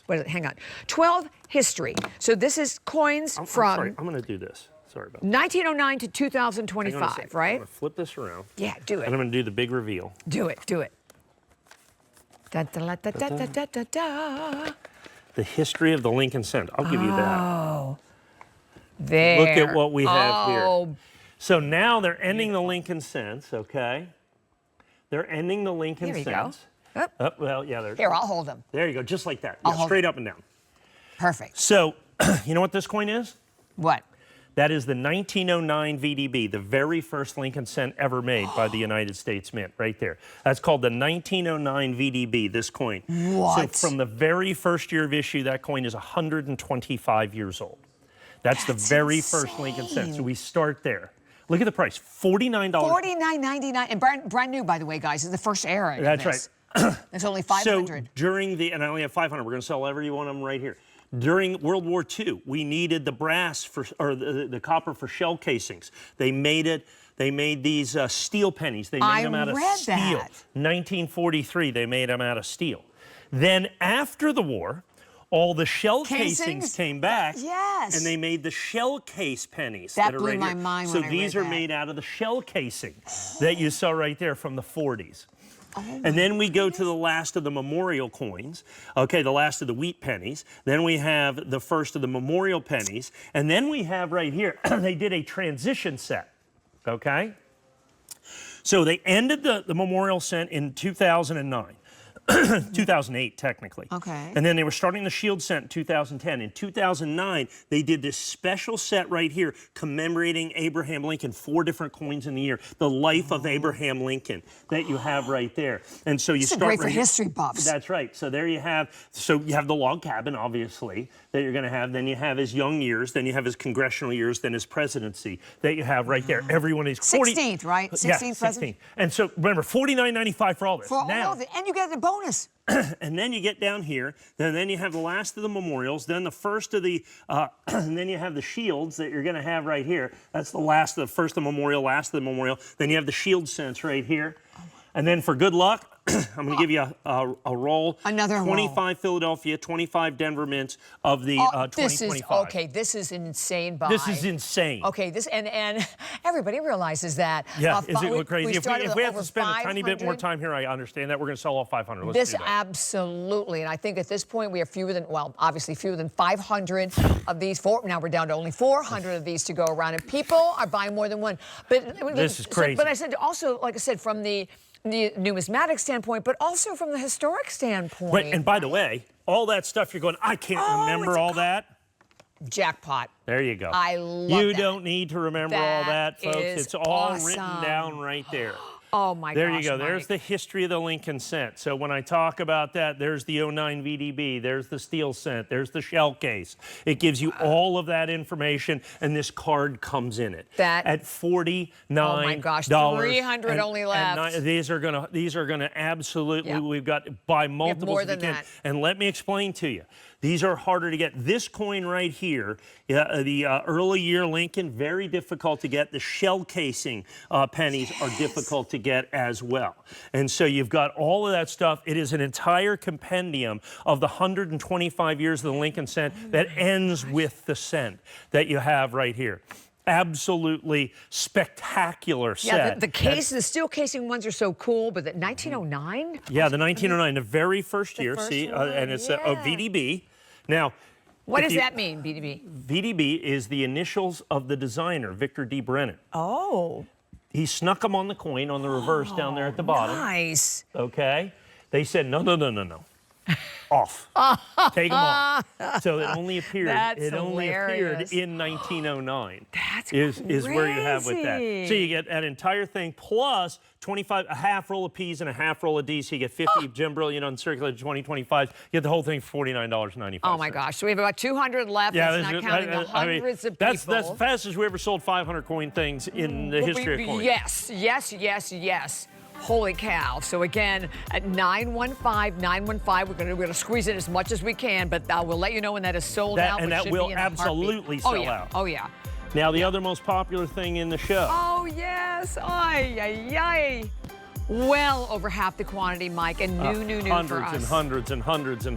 what is it? Hang on. 12 history. So this is coins from. Sorry, I'm going to do this. Sorry about that. 1909 to 2025, right? I'm going to flip this around. Yeah, do it. And I'm going to do the big reveal. Do it. Do it. Da, da, da, da, da, da, da, da. The history of the Lincoln cent. I'll give you that. Oh, there. Look at what we have here. So now they're ending the Lincoln cents, okay? They're ending the Lincoln cents. Go. Oh. Well, yeah. Here, I'll hold them. There you go, just like that. Yeah, straight up and down. Perfect. So, you know what this coin is? What? That is the 1909 VDB, the very first Lincoln cent ever made by the United States Mint, right there. That's called the 1909 VDB, this coin. What? So from the very first year of issue, that coin is 125 years old. That's the very first Lincoln cent. So we start there. Look at the price, $49. $49.99, and brand new, by the way, guys. It's the first era. That's right. There's only 500. So during the, and I only have 500. We're going to sell every one of them right here. During World War II, we needed the brass for, or the copper for shell casings. They made it. They made these steel pennies. They made them out of steel. 1943, they made them out of steel. Then after the war, all the shell casings came back. Yes. And they made the shell case pennies. That are blew right my here. mind So when I these read are that. made out of the shell casing that you saw right there from the 40s. Oh, and then we go to the last of the memorial coins, okay, the last of the wheat pennies. Then we have the first of the memorial pennies. And then we have right here, they did a transition set, okay? So they ended the memorial cent in 2009. 2008, technically. Okay. And then they were starting the shield cent in 2010. In 2009, they did this special set right here commemorating Abraham Lincoln, 4 different coins in the year, the life of Abraham Lincoln that you have right there. And so you start great for history buffs. That's right. So there you have, so you have the log cabin, obviously, that you're going to have. Then you have his young years. Then you have his congressional years. Then his presidency that you have right there. Everyone is 16th, right? 16th yeah, president. 16th. And so remember, $49.95 for all this. For now, all of it, and you get the bonus. and then you get down here, then you have the last of the memorials, then the first of the, and then you have the shields that you're going to have right here. That's the last of the first of the memorial, last of the memorial. Then you have the shield cents right here. And then for good luck, I'm going to give you a roll. Another 25 Philadelphia, 25 Denver Mints of the 2025. Okay, this is insane buy. This is insane. Okay, this and everybody realizes that. Yeah, is it crazy? If we have to spend a tiny bit more 500. time here, I understand that. We're going to sell all 500. Let's This do that. absolutely, and I think at this point we have fewer than, well, obviously fewer than 500 of these. Now we're down to only 400 of these to go around, and people are buying more than one. But this is crazy. But I said also, like I said, from the numismatic standpoint, but also from the historic standpoint. Right, and by the way, all that stuff you're going, I can't remember all that. Jackpot. There you go. I love You that. don't need to remember all that, folks. It's all written awesome. down right there. Oh, my gosh, There you go. Mike. There's the history of the Lincoln cent. So when I talk about that, there's the 09 VDB, there's the steel cent, there's the shell case. It gives you all of that information, and this card comes in it. That at $49. Oh my gosh, 300 only left. These are gonna absolutely. We've got buy multiples more if you than can. that. And let me explain to you. These are harder to get. This coin right here, the early year Lincoln, very difficult to get. The shell casing pennies are difficult to get as well. And so you've got all of that stuff. It is an entire compendium of the 125 years of the Lincoln cent that ends with the cent that you have right here. Absolutely spectacular set. Yeah, the case, the steel casing ones are so cool, but the 1909? Yeah, the 1909, the very first year, first see, one, and it's a VDB. Now, what does that mean, VDB? VDB is the initials of the designer, Victor D. Brenner. Oh. He snuck them on the coin on the reverse down there at the bottom. Nice. Okay. They said, no. Off. Take them off. So it only appeared. That's only appeared hilarious. in 1909. That's is where you have with that. crazy. So you get that entire thing plus 25, a half roll of P's and a half roll of D's. So you get 50 Gem Brilliant uncirculated 2025. You get the whole thing for $49.95. Oh my gosh! So we have about 200 left. Yeah, that's not counting the hundreds of that's people. the fastest we ever sold 500 coin things in the history of coins. Yes. Holy cow. So again, at 915, we're gonna squeeze in as much as we can, but we'll let you know when that is sold out. And that will absolutely sell out. Oh yeah. Now the other most popular thing in the show. Oh yes. Ay. Well over half the quantity, Mike, and new for us. Hundreds and hundreds and hundreds and hundreds.